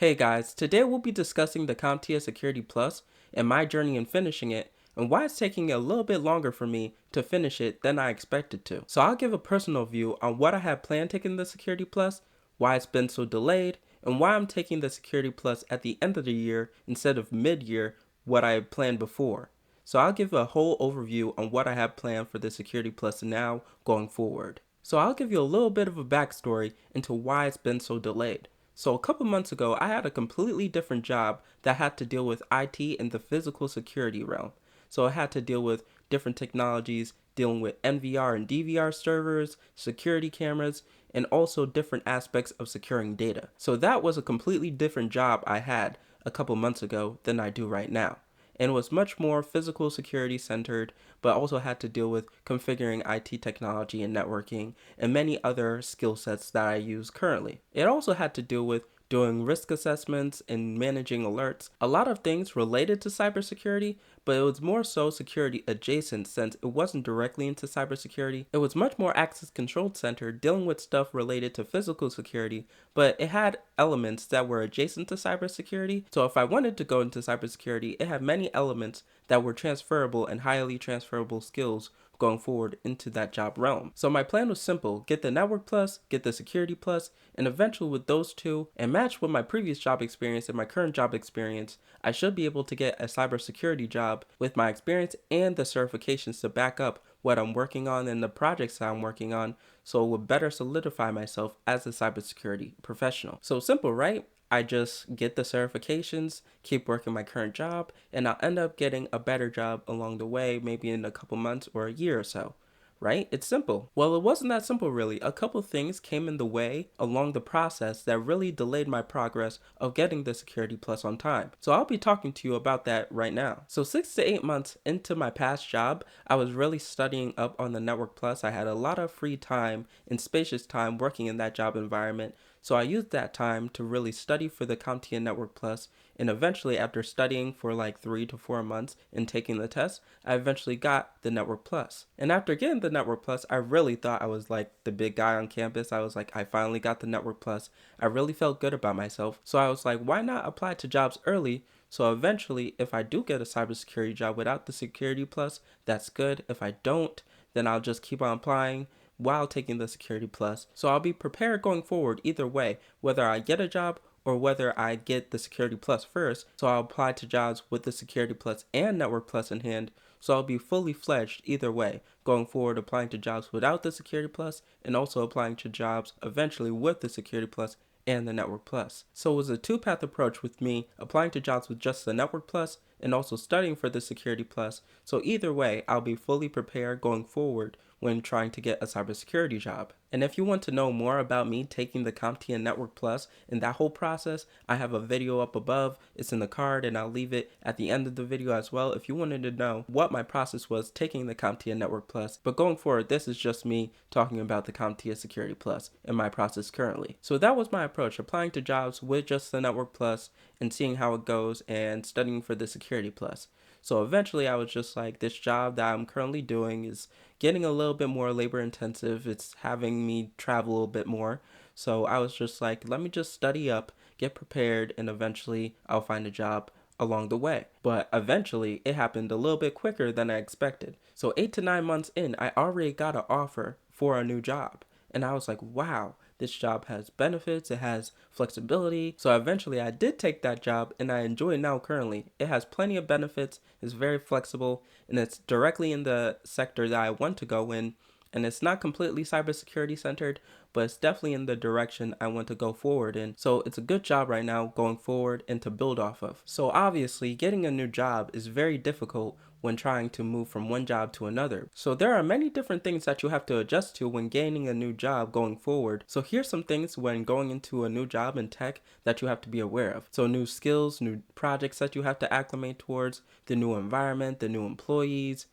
Hey guys, today we'll be discussing the CompTIA Security Plus and my journey in finishing it and why it's taking a little bit longer for me to finish it than I expected to. So I'll give a personal view on what I had planned taking the Security Plus, why it's been so delayed, and why I'm taking the Security Plus at the end of the year instead of mid-year, what I had planned before. So I'll give a whole overview on what I have planned for the Security Plus now going forward. So I'll give you a little bit of a backstory into why it's been so delayed. So a couple months ago, I had a completely different job that had to deal with IT in the physical security realm. So I had to deal with different technologies, dealing with NVR and DVR servers, security cameras, and also different aspects of securing data. So that was a completely different job I had a couple months ago than I do right now. And it was much more physical security centered, but also had to deal with configuring IT technology and networking and many other skill sets that I use currently. It also had to deal with doing risk assessments and managing alerts, a lot of things related to cybersecurity, but it was more so security adjacent since it wasn't directly into cybersecurity. It was much more access control centered, dealing with stuff related to physical security, but it had elements that were adjacent to cybersecurity. So if I wanted to go into cybersecurity, it had many elements that were transferable and highly transferable skills going forward into that job realm. So my plan was simple: get the network plus, get the security plus, and eventually with those two and match with my previous job experience and my current job experience, I should be able to get a cybersecurity job with my experience and the certifications to back up what I'm working on and the projects that I'm working on, so it would better solidify myself as a cybersecurity professional. So simple, right? I just get the certifications, keep working my current job, and I'll end up getting a better job along the way, maybe in a couple months or a year or so. Right? It's simple. Well, it wasn't that simple really. A couple things came in the way along the process that really delayed my progress of getting the Security Plus on time. So I'll be talking to you about that right now. So 6 to 8 months into my past job, I was really studying up on the Network Plus. I had a lot of free time and spacious time working in that job environment. So I used that time to really study for the CompTIA Network Plus, and eventually after studying for like 3 to 4 months and taking the test, I eventually got the Network Plus. And after getting the Network Plus, I really thought I was like the big guy on campus. I was like, I finally got the Network Plus. I really felt good about myself. So I was like, why not apply to jobs early? So eventually, if I do get a cybersecurity job without the Security Plus, that's good. If I don't, then I'll just keep on applying while taking the Security Plus. So I'll be prepared going forward either way, whether I get a job or whether I get the Security Plus first. So I'll apply to jobs with the Security Plus and Network Plus in hand. So I'll be fully fledged either way, going forward applying to jobs without the Security Plus and also applying to jobs eventually with the Security Plus and the Network Plus. So it was a two-path approach with me applying to jobs with just the Network Plus and also studying for the Security Plus. So either way, I'll be fully prepared going forward when trying to get a cybersecurity job. And if you want to know more about me taking the CompTIA Network Plus and that whole process, I have a video up above. It's in the card and I'll leave it at the end of the video as well if you wanted to know what my process was taking the CompTIA Network Plus. But going forward, this is just me talking about the CompTIA Security Plus and my process currently. So that was my approach, applying to jobs with just the Network Plus and seeing how it goes and studying for the Security Plus. So eventually I was just like, this job that I'm currently doing is getting a little bit more labor intensive. It's having me travel a little bit more. So I was just like, let me just study up, get prepared, and eventually I'll find a job along the way. But eventually it happened a little bit quicker than I expected. So 8 to 9 months in, I already got an offer for a new job. And I was like, wow, this job has benefits, it has flexibility. So eventually I did take that job and I enjoy it now currently. It has plenty of benefits, it's very flexible, and it's directly in the sector that I want to go in. And it's not completely cybersecurity centered, but it's definitely in the direction I want to go forward in. So it's a good job right now going forward and to build off of. So obviously getting a new job is very difficult when trying to move from one job to another. So there are many different things that you have to adjust to when gaining a new job going forward. So here's some things when going into a new job in tech that you have to be aware of. So new skills, new projects that you have to acclimate towards, the new environment, the new employees.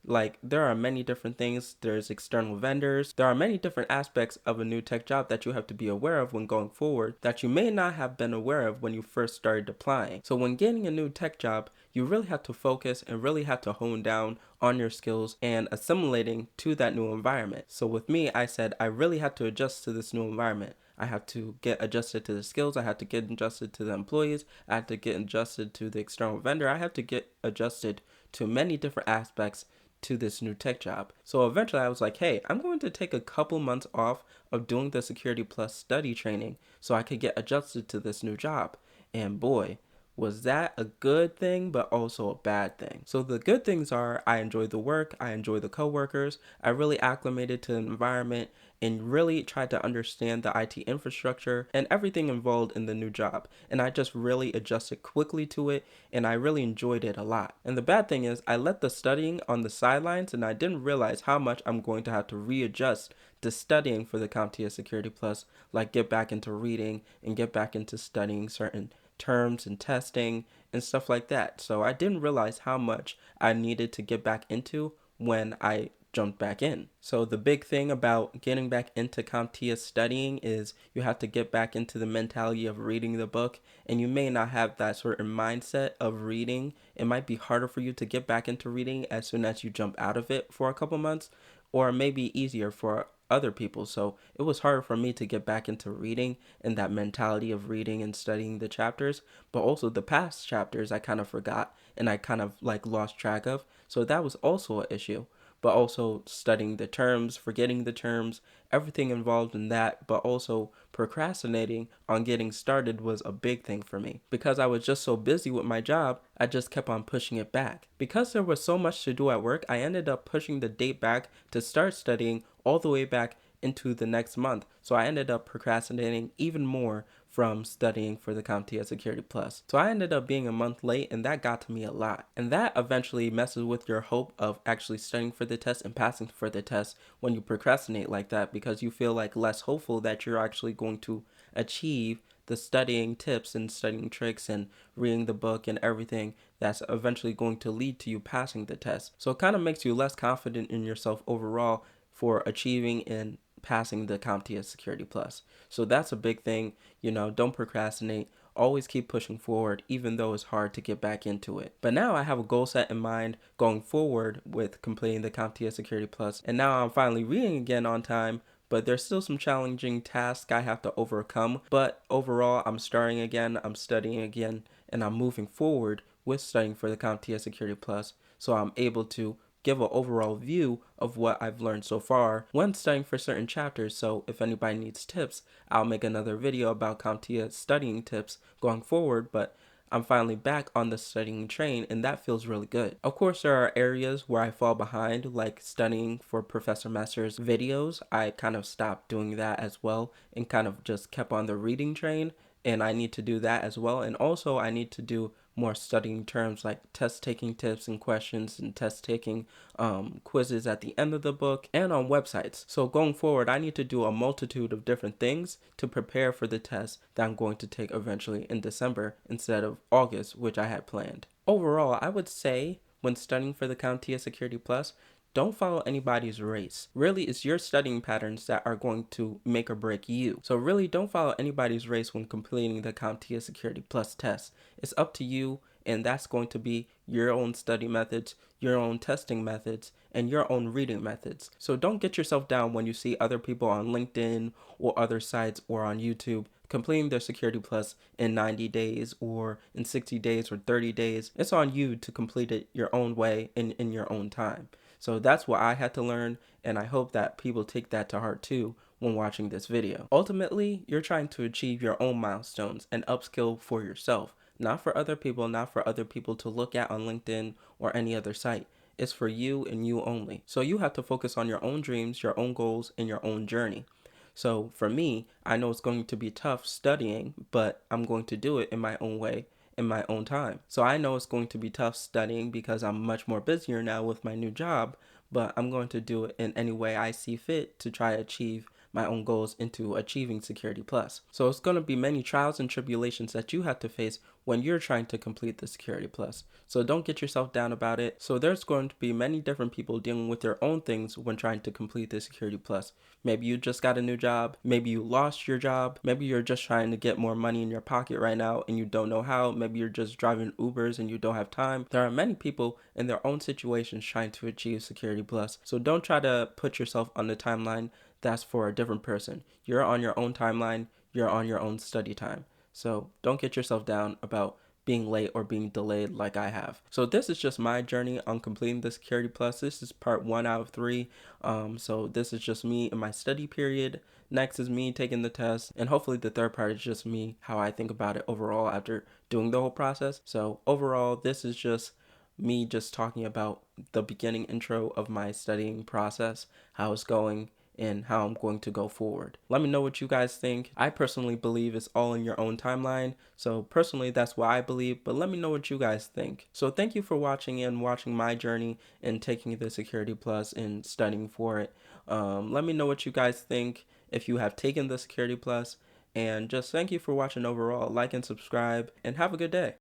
Like, there are many different things. There's external vendors. There are many different aspects of a new tech job that you have to be aware of when going forward that you may not have been aware of when you first started applying. So when getting a new tech job, you really have to focus and really have to hone down on your skills and assimilating to that new environment. So with me, I said I really had to adjust to this new environment. I have to get adjusted to the skills. I have to get adjusted to the employees. I have to get adjusted to the external vendor. I have to get adjusted to many different aspects to this new tech job. So eventually I was like, hey, I'm going to take a couple months off of doing the Security Plus study training so I could get adjusted to this new job. And boy, was that a good thing, but also a bad thing. So the good things are I enjoy the work, I enjoy the coworkers, I really acclimated to the environment and really tried to understand the IT infrastructure and everything involved in the new job. And I just really adjusted quickly to it and I really enjoyed it a lot. And the bad thing is I let the studying on the sidelines and I didn't realize how much I'm going to have to readjust to studying for the CompTIA Security Plus, like get back into reading and get back into studying certain terms and testing and stuff like that. So I didn't realize how much I needed to get back into when I jumped back in. So the big thing about getting back into CompTIA studying is you have to get back into the mentality of reading the book, and you may not have that certain mindset of reading. It might be harder for you to get back into reading as soon as you jump out of it for a couple months, or maybe easier for other people. So it was harder for me to get back into reading and that mentality of reading and studying the chapters, but also the past chapters I kind of forgot and I kind of like lost track of. So that was also an issue. But also studying the terms, forgetting the terms, everything involved in that, but also procrastinating on getting started was a big thing for me. Because I was just so busy with my job, I just kept on pushing it back. Because there was so much to do at work, I ended up pushing the date back to start studying all the way back into the next month. So I ended up procrastinating even more from studying for the CompTIA Security Plus. So I ended up being a month late and that got to me a lot. And that eventually messes with your hope of actually studying for the test and passing for the test when you procrastinate like that, because you feel like less hopeful that you're actually going to achieve the studying tips and studying tricks and reading the book and everything that's eventually going to lead to you passing the test. So it kind of makes you less confident in yourself overall for achieving and passing the CompTIA Security Plus. So that's a big thing. Don't procrastinate. Always keep pushing forward, even though it's hard to get back into it. But now I have a goal set in mind going forward with completing the CompTIA Security Plus, and now I'm finally reading again on time. But there's still some challenging tasks I have to overcome. But overall, I'm starting again, I'm studying again, and I'm moving forward with studying for the CompTIA Security Plus. So I'm able to give an overall view of what I've learned so far when studying for certain chapters. So if anybody needs tips, I'll make another video about CompTIA studying tips going forward, but I'm finally back on the studying train and that feels really good. Of course, there are areas where I fall behind, like studying for Professor Messer's videos. I kind of stopped doing that as well and kind of just kept on the reading train, and I need to do that as well. And also I need to do more studying terms like test taking tips and questions and test taking quizzes at the end of the book and on websites. So going forward, I need to do a multitude of different things to prepare for the test that I'm going to take eventually in December instead of August, which I had planned. Overall, I would say when studying for the CompTIA Security Plus, don't follow anybody's race. Really, it's your studying patterns that are going to make or break you. So really, don't follow anybody's race when completing the CompTIA Security Plus test. It's up to you, and that's going to be your own study methods, your own testing methods, and your own reading methods. So don't get yourself down when you see other people on LinkedIn or other sites or on YouTube completing their Security Plus in 90 days or in 60 days or 30 days. It's on you to complete it your own way in your own time. So that's what I had to learn, and I hope that people take that to heart too when watching this video. Ultimately, you're trying to achieve your own milestones and upskill for yourself, not for other people, not for other people to look at on LinkedIn or any other site. It's for you and you only. So you have to focus on your own dreams, your own goals, and your own journey. So for me, I know it's going to be tough studying, but I'm going to do it in my own way, in my own time. So I know it's going to be tough studying because I'm much more busier now with my new job, but I'm going to do it in any way I see fit to try to achieve my own goals into achieving Security Plus. So it's going to be many trials and tribulations that you have to face when you're trying to complete the Security Plus. So don't get yourself down about it. So there's going to be many different people dealing with their own things when trying to complete the Security Plus. Maybe you just got a new job. Maybe you lost your job. Maybe you're just trying to get more money in your pocket right now and you don't know how. Maybe you're just driving Ubers and you don't have time. There are many people in their own situations trying to achieve Security Plus. So don't try to put yourself on the timeline that's for a different person. You're on your own timeline, you're on your own study time. So don't get yourself down about being late or being delayed like I have. So this is just my journey on completing the Security Plus. This is part 1 out of 3. So this is just me in my study period. Next is me taking the test, and hopefully the third part is just me, how I think about it overall after doing the whole process. So overall, this is just me just talking about the beginning intro of my studying process, how it's going, and how I'm going to go forward. Let me know what you guys think. I personally believe it's all in your own timeline. So personally, that's what I believe, but let me know what you guys think. So thank you for watching and watching my journey in taking the Security Plus and studying for it. Let me know what you guys think if you have taken the Security Plus, and just thank you for watching overall. Like and subscribe, and have a good day.